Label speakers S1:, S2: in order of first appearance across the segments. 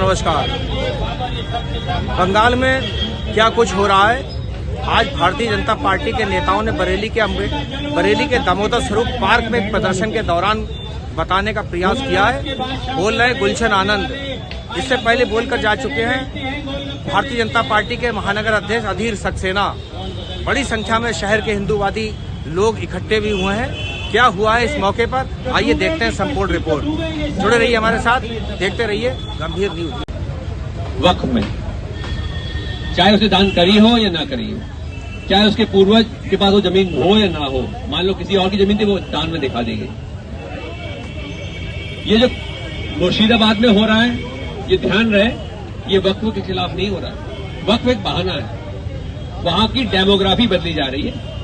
S1: नमस्कार। बंगाल में क्या कुछ हो रहा है, आज भारतीय जनता पार्टी के नेताओं ने बरेली के दामोदर स्वरूप पार्क में प्रदर्शन के दौरान बताने का प्रयास किया है। बोल रहे गुलशन आनंद, इससे पहले बोलकर जा चुके हैं भारतीय जनता पार्टी के महानगर अध्यक्ष अधीर सक्सेना। बड़ी संख्या में शहर के हिंदूवादी लोग इकट्ठे भी हुए हैं। क्या हुआ है इस मौके पर, आइए देखते हैं संपूर्ण रिपोर्ट। जुड़े रहिए हमारे साथ, देखते रहिए गंभीर न्यूज।
S2: वक्फ में चाहे उसे दान करी हो या ना करी हो, चाहे उसके पूर्वज के पास वो जमीन हो या ना हो, मान लो किसी और की जमीन थी वो दान में दिखा देंगे। ये जो मुर्शिदाबाद में हो रहा है, ये ध्यान रहे, ये वक्फ के खिलाफ नहीं हो रहा है। वक्फ एक बहाना है। वहां की डेमोग्राफी बदली जा रही है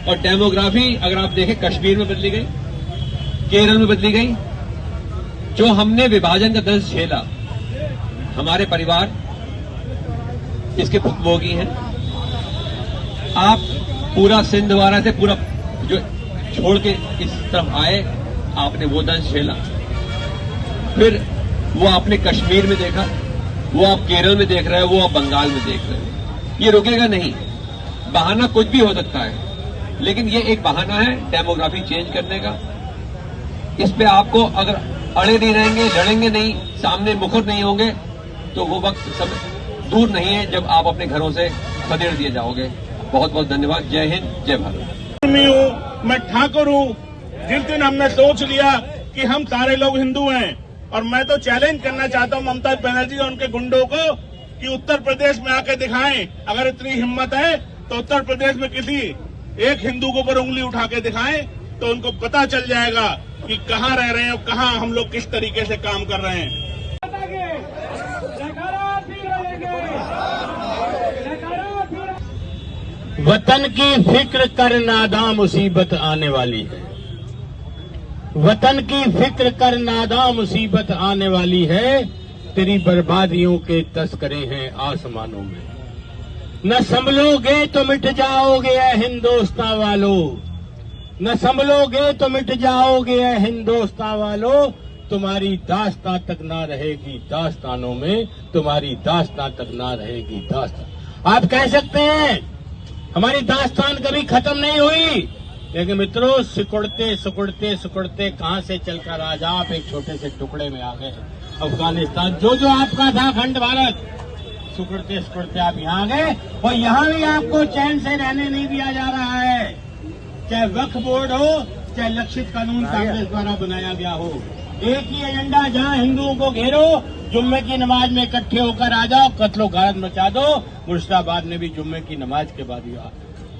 S2: और डेमोग्राफी अगर आप देखें कश्मीर में बदली गई, केरल में बदली गई। जो हमने विभाजन का दर्द झेला, हमारे परिवार इसके भुगतभोगी हैं। आप पूरा सिंधवारा से पूरा जो छोड़ के इस तरफ आए, आपने वो दर्द झेला, फिर वो आपने कश्मीर में देखा, वो आप केरल में देख रहे हो, वो आप बंगाल में देख रहे हो। ये रुकेगा नहीं। बहाना कुछ भी हो सकता है, लेकिन ये एक बहाना है डेमोग्राफी चेंज करने का। इस पे आपको अगर अड़े नहीं रहेंगे, लड़ेंगे नहीं, सामने मुखर नहीं होंगे, तो वो वक्त सब दूर नहीं है जब आप अपने घरों से खदेड़ दिए जाओगे। बहुत बहुत धन्यवाद। जय हिंद, जय भारत।
S3: मैं ठाकुर हूँ। जिस दिन हमने सोच लिया कि हम सारे लोग हिंदू हैं, और मैं तो चैलेंज करना चाहता हूँ ममता बनर्जी और उनके गुंडों को कि उत्तर प्रदेश में आके दिखाएं। अगर इतनी हिम्मत है तो उत्तर प्रदेश में किसी एक हिंदू के ऊपर उंगली उठा के दिखाएं, तो उनको पता चल जाएगा कि कहाँ रह रहे हैं और कहाँ हम लोग किस तरीके से काम कर रहे हैं।
S4: वतन की फिक्र कर नादा मुसीबत आने वाली है। वतन की फिक्र कर नादा मुसीबत आने वाली है। तेरी बर्बादियों के तस्करे हैं आसमानों में। न संभलोगे तो मिट जाओगे ऐ हिंदुस्तान वालों, न संभलोगे तो मिट जाओगे ऐ हिंदुस्तान वालों। तुम्हारी दास्तां तक ना रहेगी दास्तानों में, तुम्हारी दास्तां तक ना रहेगी दास्तान। आप कह सकते हैं हमारी दास्तान कभी खत्म नहीं हुई, लेकिन मित्रों सिकुड़ते सिकुड़ते सिकुड़ते कहां से चलकर आज आप एक छोटे से टुकड़े में आ गए। अफगानिस्तान जो आपका था खंड भारत, सिकुड़ते सिकुड़ते आप यहाँ आ गए, और यहाँ भी आपको चैन से रहने नहीं दिया जा रहा है। चाहे वक्फ बोर्ड हो, चाहे लक्षित कानून कांग्रेस द्वारा बनाया गया हो, एक ही एजेंडा, जहाँ हिंदुओं को घेरो, जुम्मे की नमाज में इकट्ठे होकर आ जाओ, कत्लो गारत मचा दो। मुर्शिदाबाद में भी जुम्मे की नमाज के बाद हुआ।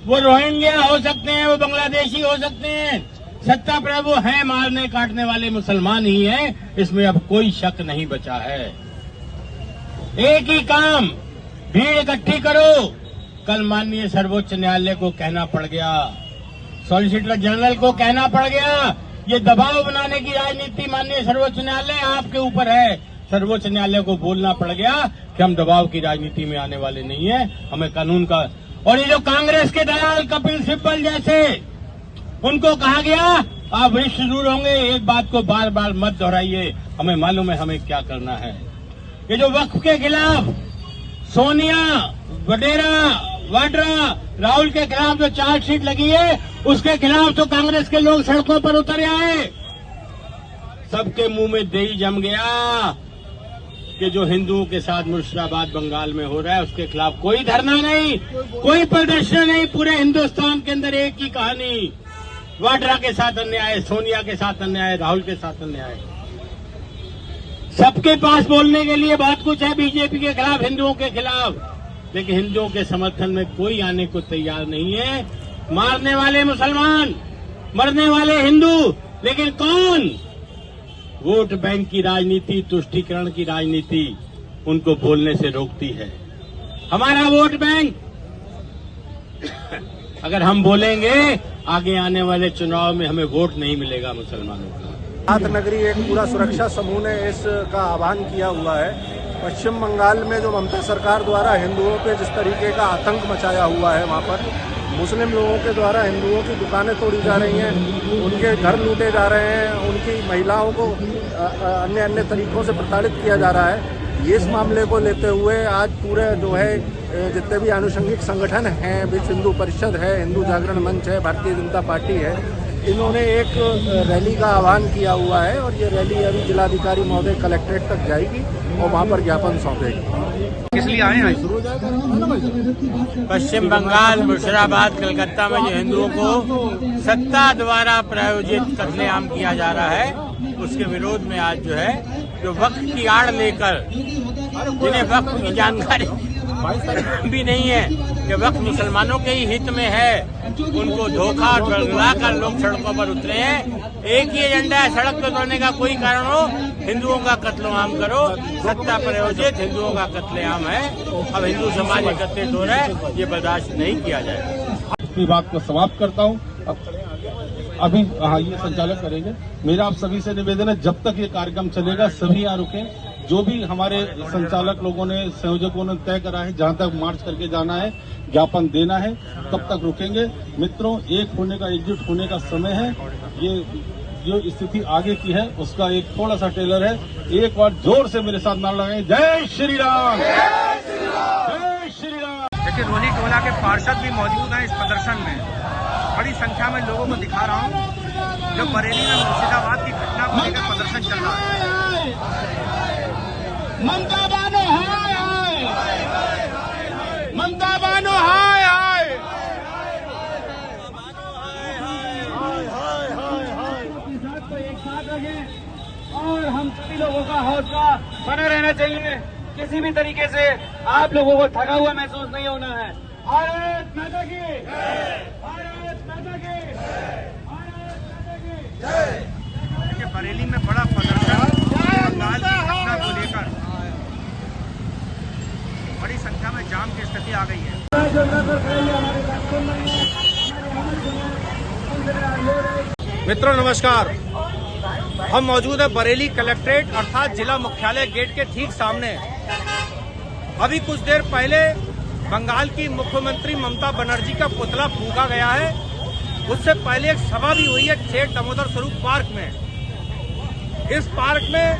S4: वो रोहिंग्या हो सकते हैं, वो बांग्लादेशी हो सकते हैं, सत्ता प्रभु हैं, मारने काटने वाले मुसलमान ही हैं, इसमें अब कोई शक नहीं बचा है। एक ही काम, भीड़ इकट्ठी करो। कल माननीय सर्वोच्च न्यायालय को कहना पड़ गया, सॉलिसिटर जनरल को कहना पड़ गया, ये दबाव बनाने की राजनीति माननीय सर्वोच्च न्यायालय आपके ऊपर है। सर्वोच्च न्यायालय को बोलना पड़ गया कि हम दबाव की राजनीति में आने वाले नहीं है, हमें कानून का। और ये जो कांग्रेस के दलाल कपिल सिब्बल जैसे, उनको कहा गया आप विश्व दूर होंगे, एक बात को बार बार मत दोहराइए, हमें मालूम है हमें क्या करना है। ये जो वक्फ के खिलाफ सोनिया, वडेरा, वाड्रा, राहुल के खिलाफ जो चार्जशीट लगी है, उसके खिलाफ तो कांग्रेस के लोग सड़कों पर उतर आए। सबके मुंह में दही जम गया कि जो हिंदुओं के साथ मुर्शिदाबाद बंगाल में हो रहा है, उसके खिलाफ कोई धरना नहीं, कोई प्रदर्शन नहीं। पूरे हिंदुस्तान के अंदर एक ही कहानी, वाड्रा के साथ अन्याय, सोनिया के साथ अन्याय, राहुल के साथ अन्याय। सबके पास बोलने के लिए बहुत कुछ है, बीजेपी के खिलाफ, हिंदुओं के खिलाफ, लेकिन हिंदुओं के समर्थन में कोई आने को तैयार नहीं है। मारने वाले मुसलमान, मरने वाले हिंदू, लेकिन कौन? वोट बैंक की राजनीति, तुष्टीकरण की राजनीति उनको बोलने से रोकती है। हमारा वोट बैंक, अगर हम बोलेंगे आगे आने वाले चुनाव में हमें वोट नहीं मिलेगा मुसलमानों का।
S1: सात नगरी एक पूरा सुरक्षा समूह ने इसका आह्वान किया हुआ है। पश्चिम बंगाल में जो ममता सरकार द्वारा हिंदुओं पे जिस तरीके का आतंक मचाया हुआ है, वहाँ पर मुस्लिम लोगों के द्वारा हिंदुओं की दुकानें तोड़ी जा रही हैं, उनके घर लूटे जा रहे हैं, उनकी महिलाओं को अन्य तरीकों से प्रताड़ित किया जा रहा है।
S5: इस मामले को लेते हुए आज पूरे जो है जितने भी आनुषंगिक संगठन हैं, विश्व हिंदू परिषद है, हिंदू जागरण मंच है, भारतीय जनता पार्टी है, इन्होंने एक रैली का आह्वान किया हुआ है और ये रैली अभी जिलाधिकारी महोदय कलेक्ट्रेट तक जाएगी और वहाँ पर ज्ञापन सौंपेगी।
S1: किस लिए आए हैं?
S4: पश्चिम बंगाल, मुर्शिदाबाद, कलकत्ता में जो हिंदुओं को सत्ता द्वारा प्रायोजित कत्लेआम किया जा रहा है, उसके विरोध में आज जो है, जो वक्फ की आड़ लेकर, जिन्हें वक्फ की जानकारी भी नहीं है कि वक्त मुसलमानों के ही हित में है, उनको धोखा कर लोग सड़कों पर उतरे हैं। एक ही एजेंडा है, सड़क पर उतरने का कोई कारण हो, हिंदुओं का कत्लेआम करो। सत्ता प्रायोजित हिंदुओं का कत्लेआम है। अब हिंदू समाज एकत्रित हो रहा है, ये बर्दाश्त नहीं किया जाएगा।
S6: अपनी बात को समाप्त करता हूँ। अभी हाँ, ये संचालक करेंगे। मेरा आप सभी से निवेदन है, जब तक ये कार्यक्रम चलेगा सभी यहाँ रुकें। जो भी हमारे संचालक लोगों ने, संयोजकों ने तय करा है, जहां तक मार्च करके जाना है, ज्ञापन देना है, तब तक रुकेंगे। मित्रों, एक होने का, एकजुट होने का समय है। ये जो स्थिति आगे की है उसका एक थोड़ा सा टेलर है। एक बार जोर से मेरे साथ नारा लगाएं, जय श्री राम, जय श्री राम।
S1: देखिए, रोली टोला के पार्षद भी मौजूद हैं इस प्रदर्शन में। बड़ी संख्या में लोगों को दिखा रहा हूँ जो बरेली में मुर्शिदाबाद की घटना को लेकर प्रदर्शन चल रहा है।
S4: ममता बानो हाय हाय, ममता बानो हाय हाय, को एक साथ रखें और हम सभी लोगों का हौसला बना रहना चाहिए। किसी भी तरीके से आप लोगों को थका हुआ महसूस नहीं होना है। भारत माता की, भारत माता की, भारत माता की जय।
S1: देखिए, बरेली में बड़ा प्रदर्शन बंगाल की घटना को लेकर, बड़ी संख्या में जाम की स्थिति आ गई है। मित्रों नमस्कार, हम मौजूद है बरेली कलेक्ट्रेट अर्थात जिला मुख्यालय गेट के ठीक सामने। अभी कुछ देर पहले बंगाल की मुख्यमंत्री ममता बनर्जी का पुतला फूंका गया है। उससे पहले एक सभा भी हुई है सेठ दामोदर स्वरूप पार्क में। इस पार्क में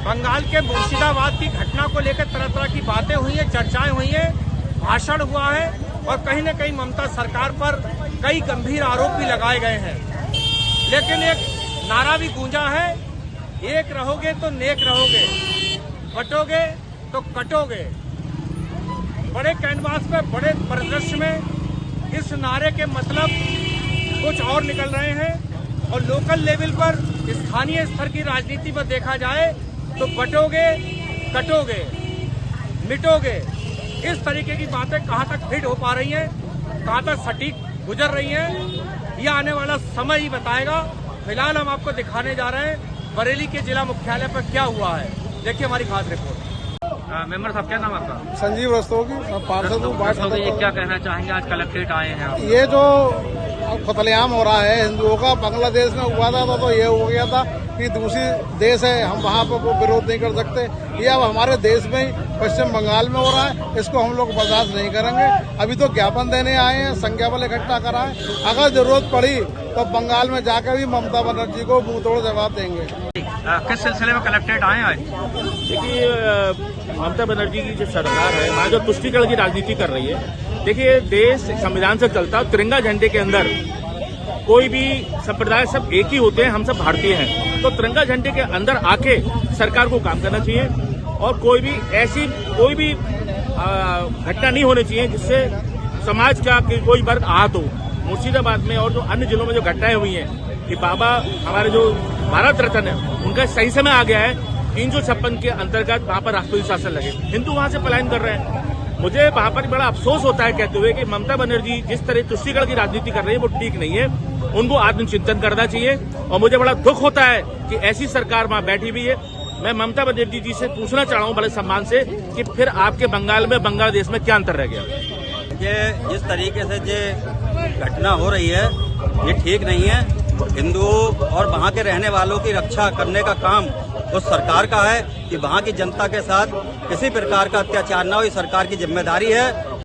S1: बंगाल के मुर्शिदाबाद की घटना को लेकर तरह तरह की बातें हुई हैं, चर्चाएं हुई हैं, भाषण हुआ है और कहीं न कहीं ममता सरकार पर कई गंभीर आरोप भी लगाए गए हैं। लेकिन एक नारा भी गूंजा है, एक रहोगे तो नेक रहोगे, बटोगे तो कटोगे। बड़े कैनवास पे, बड़े परिदृश्य में इस नारे के मतलब कुछ और निकल रहे हैं और लोकल लेवल पर, स्थानीय स्तर की राजनीति पर देखा जाए तो बटोगे, कटोगे, मिटोगे, इस तरीके की बातें कहां तक फिट हो पा रही हैं, कहां तक सटीक गुजर रही हैं, यह आने वाला समय ही बताएगा। फिलहाल हम आपको दिखाने जा रहे हैं बरेली के जिला मुख्यालय पर क्या हुआ है। देखिए हमारी खास रिपोर्ट। मेंबर साहब, क्या नाम आपका?
S5: संजीव रस्तोगी, पार्षद हूँ।
S1: ये क्या कहना चाहेंगे, आज कलेक्ट्रेट आए हैं आप?
S5: ये जो कत्लेआम हो रहा है हिंदुओं का, बांग्लादेश में हुआ था तो ये हो गया था कि दूसरी देश है, हम वहाँ पर वो विरोध नहीं कर सकते। ये अब हमारे देश में ही पश्चिम बंगाल में हो रहा है, इसको हम लोग बर्दाश्त नहीं करेंगे। अभी तो ज्ञापन देने आए हैं, संख्या बल इकट्ठा करा है। अगर जरूरत पड़ी तो बंगाल में जाकर भी ममता बनर्जी को मुंह तोड़ जवाब देंगे।
S1: किस सिलसिले में कलेक्ट्रेट आए आज?
S7: देखिए, ममता बनर्जी की जो सरकार है, वहाँ जो तुष्टीकरण की राजनीति कर रही है। देखिए, देश संविधान से चलता है, तिरंगा झंडे के अंदर कोई भी संप्रदाय सब एक ही होते हैं, हम सब भारतीय हैं। तो तिरंगा झंडे के अंदर आके सरकार को काम करना चाहिए और कोई भी ऐसी कोई भी घटना नहीं होनी चाहिए जिससे समाज का कोई वर्ग आहत हो। मुर्शिदाबाद में और जो अन्य जिलों में जो घटनाएं हुई हैं कि बाबा हमारे जो भारत रत्न है, उनका सही समय आ गया है। 356 के अंतर्गत वहाँ पर राष्ट्रपति शासन लगे, हिंदू वहाँ से पलायन कर रहे हैं। मुझे वहाँ पर बड़ा अफसोस होता है कहते हुए कि ममता बनर्जी जिस तरह तुष्टीकरण की राजनीति कर रही है वो ठीक नहीं है, उनको आत्मचिंतन करना चाहिए। और मुझे बड़ा दुख होता है कि ऐसी सरकार वहाँ बैठी हुई है। मैं ममता बनर्जी जी से पूछना चाह रहा हूँ बड़े सम्मान से कि फिर आपके बंगाल में बांग्लादेश में क्या अंतर रह गया?
S8: ये जिस तरीके से जो घटना हो रही है ये ठीक नहीं है। हिंदुओं और वहाँ के रहने वालों की रक्षा करने का काम उस सरकार का है कि वहाँ की जनता के साथ किसी प्रकार का अत्याचार न हो, ये सरकार की जिम्मेदारी है।